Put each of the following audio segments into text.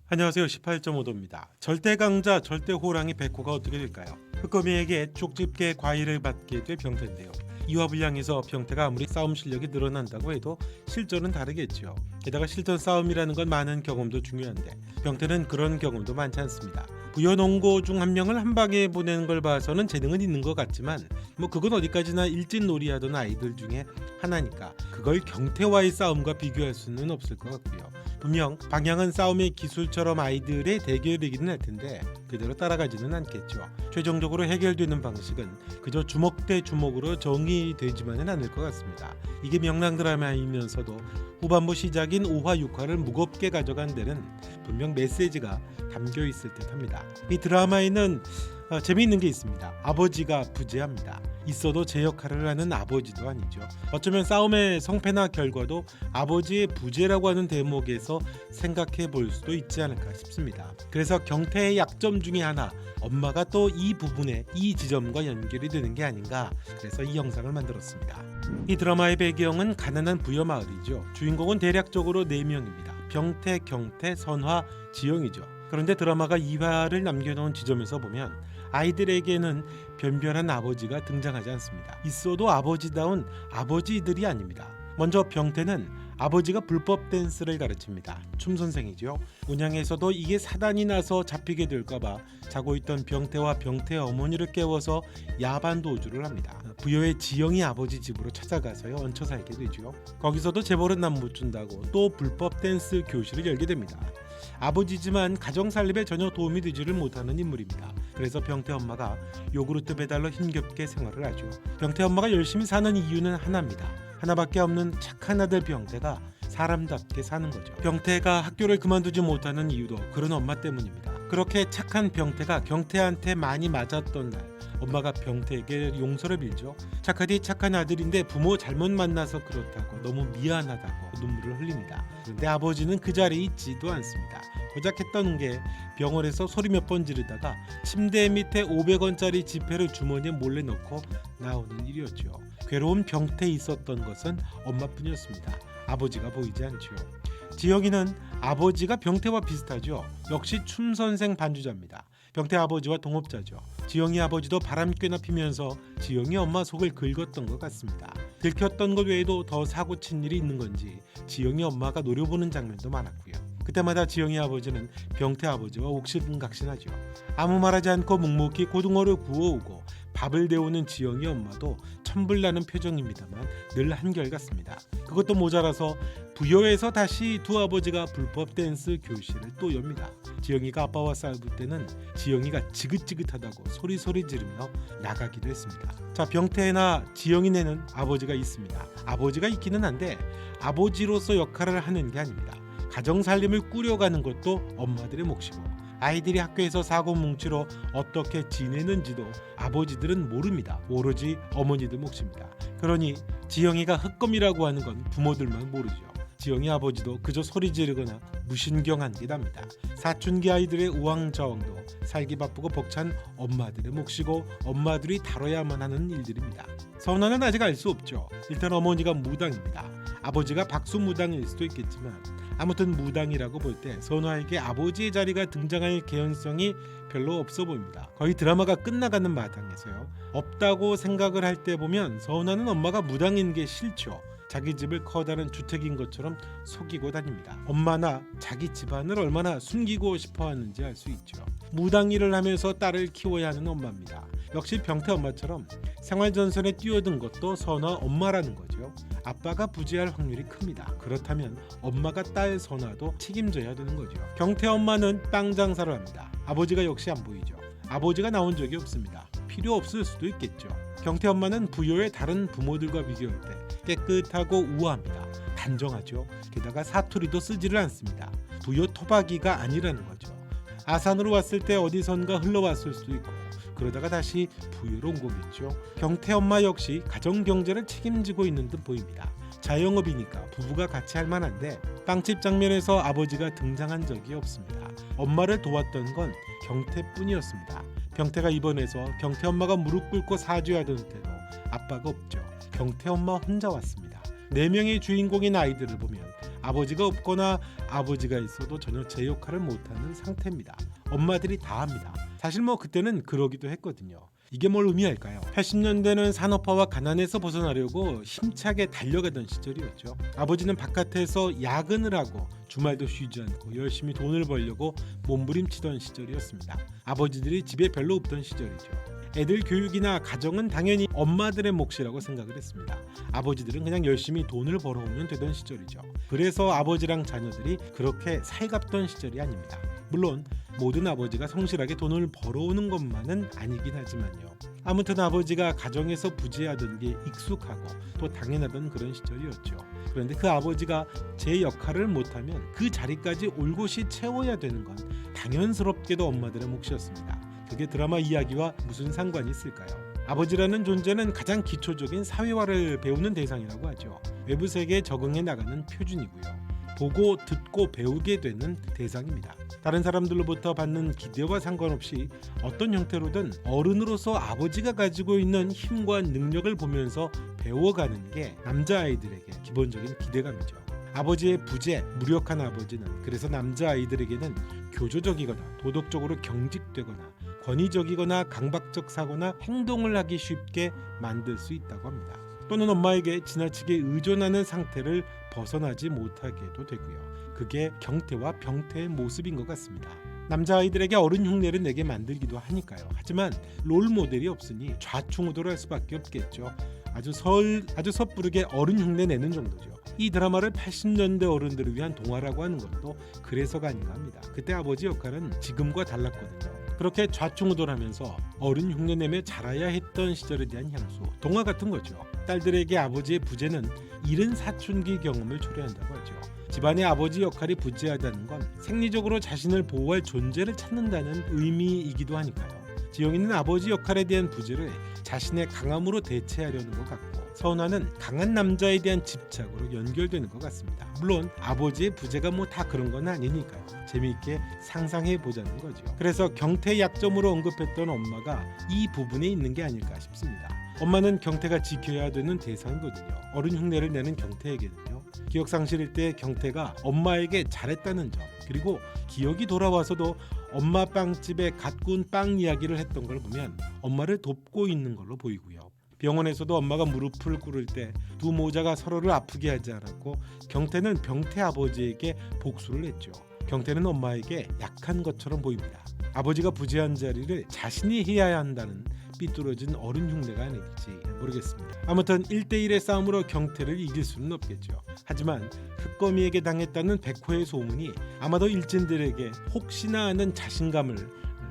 안녕하세요. 18.5도입니다. 절대 강자, 절대 호랑이 백호가 어떻게 될까요? 흑거미에게 쪽집게 과일을 받게 될 병태인데요. 이와 불량에서 병태가 아무리 싸움 실력이 늘어난다고 해도 실전은 다르겠죠. 게다가 실전 싸움이라는 건 많은 경험도 중요한데 병태는 그런 경험도 많지 않습니다. 부여농고 중 한 명을 한 방에 보내는 걸 봐서는 재능은 있는 것 같지만 그건 어디까지나 일진놀이하던 아이들 중에 하나니까 그걸 경태와의 싸움과 비교할 수는 없을 것 같고요. 분명 방향은 싸움의 기술처럼 아이들의 대결이기는 할 텐데 그대로 따라가지는 않겠죠. 최종적으로 해결되는 방식은 그저 주먹 대 주먹으로 정의되지만은 않을 것 같습니다. 이게 명랑 드라마이면서도 후반부 시작인 5화 6화를 무겁게 가져간 데는 분명 메시지가 담겨 있을 듯합니다. 이 드라마에는 재미있는 게 있습니다. 아버지가 부재합니다. 있어도 제 역할을 하는 아버지도 아니죠. 어쩌면 싸움의 성패나 결과도 아버지의 부재라고 하는 대목에서 생각해 볼 수도 있지 않을까 싶습니다. 그래서 경태의 약점 중에 하나, 엄마가 또 이 부분에 이 지점과 연결이 되는 게 아닌가, 그래서 이 영상을 만들었습니다. 이 드라마의 배경은 가난한 부여마을이죠. 주인공은 대략적으로 4명입니다. 병태, 경태, 선화, 지영이죠. 그런데 드라마가 2화를 남겨놓은 지점에서 보면 아이들에게는 변변한 아버지가 등장하지 않습니다. 있어도 아버지다운 아버지들이 아닙니다. 먼저 병태는 아버지가 불법 댄스를 가르칩니다. 춤 선생이죠. 운양에서도 이게 사단이 나서 잡히게 될까봐 자고 있던 병태와 병태 어머니를 깨워서 야반 도주를 합니다. 부여의 지영이 아버지 집으로 찾아가서요 얹혀 살게 되죠. 거기서도 재벌은 남 못 준다고 또 불법 댄스 교실을 열게 됩니다. 아버지지만 가정 살림에 전혀 도움이 되지를 못하는 인물입니다. 그래서 병태 엄마가 요구르트 배달로 힘겹게 생활을 하죠. 병태 엄마가 열심히 사는 이유는 하나입니다. 하나밖에 없는 착한 아들 병태가 사람답게 사는 거죠. 병태가 학교를 그만두지 못하는 이유도 그런 엄마 때문입니다. 그렇게 착한 병태가 경태한테 많이 맞았던 날, 엄마가 병태에게 용서를 빌죠. 착하디 착한 아들인데 부모 잘못 만나서 그렇다고 너무 미안하다고 눈물을 흘립니다. 그런데 아버지는 그 자리에 있지도 않습니다. 고작 했던 게 병원에서 소리 몇 번 지르다가 침대 밑에 500원짜리 지폐를 주머니에 몰래 넣고 나오는 일이었죠. 괴로운 병태에 있었던 것은 엄마뿐이었습니다. 아버지가 보이지 않죠. 지영이는 아버지가 병태와 비슷하죠. 역시 춤선생 반주자입니다. 병태 아버지와 동업자죠. 지영이 아버지도 바람 꽤나 피면서 지영이 엄마 속을 긁었던 것 같습니다. 들켰던 것 외에도 더 사고 친 일이 있는 건지 지영이 엄마가 노려보는 장면도 많았고요. 그때마다 지영이 아버지는 병태 아버지와 옥신각신하죠. 아무 말하지 않고 묵묵히 고등어를 구워오고 밥을 데우는 지영이 엄마도 천불나는 표정입니다만 늘 한결같습니다. 그것도 모자라서 부여에서 다시 두 아버지가 불법 댄스 교실을 또 엽니다. 지영이가 아빠와 싸울 때는 지영이가 지긋지긋하다고 소리소리 지르며 나가기도 했습니다. 자, 병태나 지영이네는 아버지가 있습니다. 아버지가 있기는 한데 아버지로서 역할을 하는 게 아닙니다. 가정 살림을 꾸려가는 것도 엄마들의 몫이고 아이들이 학교에서 사고 뭉치로 어떻게 지내는지도 아버지들은 모릅니다. 오로지 어머니들 몫입니다. 그러니 지영이가 흑검이라고 하는 건 부모들만 모르죠. 지영이 아버지도 그저 소리 지르거나 무신경한 게 납니다. 사춘기 아이들의 우왕좌왕도 살기 바쁘고 벅찬 엄마들의 몫이고 엄마들이 다뤄야만 하는 일들입니다. 선화는 아직 알 수 없죠. 일단 어머니가 무당입니다. 아버지가 박수무당일 수도 있겠지만 아무튼 무당이라고 볼 때 선화에게 아버지의 자리가 등장할 개연성이 별로 없어 보입니다. 거의 드라마가 끝나가는 마당에서요. 없다고 생각을 할 때 보면 선화는 엄마가 무당인 게 싫죠. 자기 집을 커다란 주택인 것처럼 속이고 다닙니다. 엄마나 자기 집안을 얼마나 숨기고 싶어 하는지 알 수 있죠. 무당 일을 하면서 딸을 키워야 하는 엄마입니다. 역시 병태 엄마처럼 생활전선에 뛰어든 것도 선화 엄마라는 거죠. 아빠가 부재할 확률이 큽니다. 그렇다면 엄마가 딸 선화도 책임져야 되는 거죠. 경태 엄마는 빵 장사를 합니다. 아버지가 역시 안 보이죠. 아버지가 나온 적이 없습니다. 필요 없을 수도 있겠죠. 경태 엄마는 부여의 다른 부모들과 비교할 때 깨끗하고 우아합니다. 단정하죠. 게다가 사투리도 쓰지를 않습니다. 부여 토박이가 아니라는 거죠. 아산으로 왔을 때 어디선가 흘러왔을 수도 있고 그러다가 다시 부여로 온 거겠죠. 경태 엄마 역시 가정 경제를 책임지고 있는 듯 보입니다. 자영업이니까 부부가 같이 할 만한데 빵집 장면에서 아버지가 등장한 적이 없습니다. 엄마를 도왔던 건 경태뿐이었습니다. 병태가 입원해서 경태 엄마가 무릎 꿇고 사죄하던 때도 아빠가 없죠. 경태 엄마 혼자 왔습니다. 4명의 주인공인 아이들을 보면 아버지가 없거나 아버지가 있어도 전혀 제 역할을 못하는 상태입니다. 엄마들이 다 합니다. 사실 뭐 그때는 그러기도 했거든요. 이게 뭘 의미할까요? 80년대는 산업화와 가난에서 벗어나려고 힘차게 달려가던 시절이었죠. 아버지는 바깥에서 야근을 하고 주말도 쉬지 않고 열심히 돈을 벌려고 몸부림치던 시절이었습니다. 아버지들이 집에 별로 없던 시절이죠. 애들 교육이나 가정은 당연히 엄마들의 몫이라고 생각을 했습니다. 아버지들은 그냥 열심히 돈을 벌어오면 되던 시절이죠. 그래서 아버지랑 자녀들이 그렇게 살갑던 시절이 아닙니다. 물론 모든 아버지가 성실하게 돈을 벌어오는 것만은 아니긴 하지만요. 아무튼 아버지가 가정에서 부재하던 게 익숙하고 또 당연하던 그런 시절이었죠. 그런데 그 아버지가 제 역할을 못하면 그 자리까지 올곧이 채워야 되는 건 당연스럽게도 엄마들의 몫이었습니다. 그게 드라마 이야기와 무슨 상관이 있을까요? 아버지라는 존재는 가장 기초적인 사회화를 배우는 대상이라고 하죠. 외부 세계에 적응해 나가는 표준이고요. 보고 듣고 배우게 되는 대상입니다. 다른 사람들로부터 받는 기대와 상관없이 어떤 형태로든 어른으로서 아버지가 가지고 있는 힘과 능력을 보면서 배워가는 게 남자아이들에게 기본적인 기대감이죠. 아버지의 부재, 무력한 아버지는 그래서 남자아이들에게는 교조적이거나 도덕적으로 경직되거나 권위적이거나 강박적 사고나 행동을 하기 쉽게 만들 수 있다고 합니다. 또는 엄마에게 지나치게 의존하는 상태를 벗어나지 못하게도 되고요. 그게 경태와 병태의 모습인 것 같습니다. 남자아이들에게 어른 흉내를 내게 만들기도 하니까요. 하지만 롤 모델이 없으니 좌충우돌할 수밖에 없겠죠. 아주 섣부르게 어른 흉내 내는 정도죠. 이 드라마를 80년대 어른들을 위한 동화라고 하는 것도 그래서가 아닌가 합니다. 그때 아버지 역할은 지금과 달랐거든요. 그렇게 좌충우돌하면서 어른 흉내내며 자라야 했던 시절에 대한 향수, 동화 같은 거죠. 딸들에게 아버지의 부재는 이른 사춘기 경험을 초래한다고 하죠. 집안의 아버지 역할이 부재하다는 건 생리적으로 자신을 보호할 존재를 찾는다는 의미이기도 하니까요. 지영이는 아버지 역할에 대한 부재를 자신의 강함으로 대체하려는 것 같고, 서은아는 강한 남자에 대한 집착으로 연결되는 것 같습니다. 물론 아버지의 부재가 뭐 다 그런 건 아니니까요. 재미있게 상상해 보자는 거죠. 그래서 경태의 약점으로 언급했던 엄마가 이 부분에 있는 게 아닐까 싶습니다. 엄마는 경태가 지켜야 되는 대상이거든요. 어른 흉내를 내는 경태에게는요. 기억상실일 때 경태가 엄마에게 잘했다는 점, 그리고 기억이 돌아와서도 엄마 빵집에 갓 구운 빵 이야기를 했던 걸 보면 엄마를 돕고 있는 걸로 보이고요. 병원에서도 엄마가 무릎을 꿇을 때 두 모자가 서로를 아프게 하지 않았고 경태는 병태 아버지에게 복수를 했죠. 경태는 엄마에게 약한 것처럼 보입니다. 아버지가 부재한 자리를 자신이 해야 한다는 삐뚤어진 어른 흉내가 아닐지 모르겠습니다. 아무튼 1대1의 싸움으로 경태를 이길 수는 없겠죠. 하지만 흑거미에게 당했다는 백호의 소문이 아마도 일진들에게 혹시나 하는 자신감을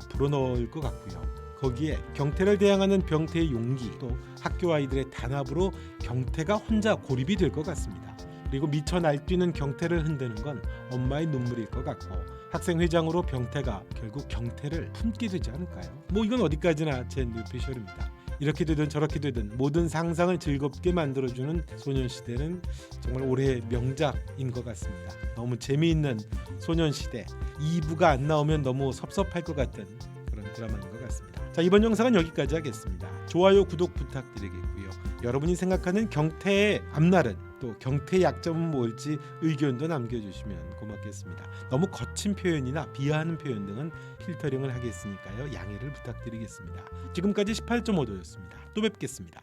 불어넣을 것 같고요. 거기에 경태를 대항하는 병태의 용기, 또 학교 아이들의 단합으로 경태가 혼자 고립이 될 것 같습니다. 그리고 미쳐 날뛰는 경태를 흔드는 건 엄마의 눈물일 것 같고, 학생회장으로 병태가 결국 경태를 품게 되지 않을까요? 뭐 이건 어디까지나 제 뇌피셜입니다. 이렇게 되든 저렇게 되든 모든 상상을 즐겁게 만들어주는 소년시대는 정말 올해의 명작인 것 같습니다. 너무 재미있는 소년시대 2부가 안 나오면 너무 섭섭할 것 같은 그런 드라마인 것 같습니다. 자, 이번 영상은 여기까지 하겠습니다. 좋아요, 구독 부탁드리겠고요. 여러분이 생각하는 경태의 앞날은, 또 경태의 약점은 뭘지 의견도 남겨주시면 고맙겠습니다. 너무 거친 표현이나 비하하는 표현 등은 필터링을 하겠으니까요. 양해를 부탁드리겠습니다. 지금까지 18.5도였습니다. 또 뵙겠습니다.